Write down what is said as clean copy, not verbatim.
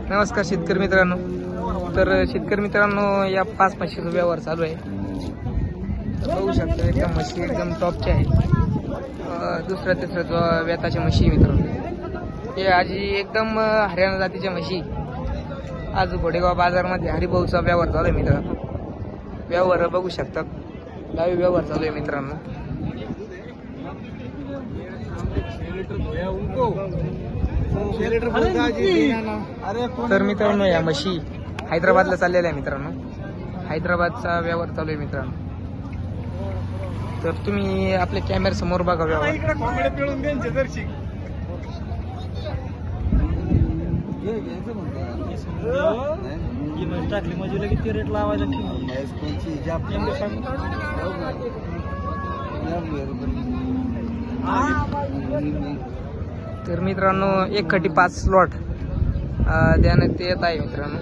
नमस्कार शेतकरी मित्रांनो. तर शेतकरी मित्रांनो, या 5 म्हशीचा व्यवहार चालू आहे. तर बघू शकता एकदम म्हशी एकदम टॉपच्या आहे. दुसऱ्या तिसऱ्या व्यताच्या म्हशी मित्रांनो. हे आजी एकदम हरियाणा जातीच्या म्हशी. आज घोडेगाव बाजारमध्ये हरिभाऊचा व्यवहार चालू आहे मित्रांनो. व्यवहार बघू शकता, लाईव्ह व्यवहार चालू आहे मित्रांनो. तर मित्रांनो, या म्हशी हैदराबादला चाललेल्या आहे मित्रांनो. हैदराबादचा व्यवहार चालू आहे मित्रांनो. तर तुम्ही आपल्या कॅमेरा समोर बघा व्यवहार. टाकली म्हणजे लगेच रेट लावायला. तर मित्रांनो, 1 खटी 5 स्लॉट देण्यात येत आहे मित्रांनो.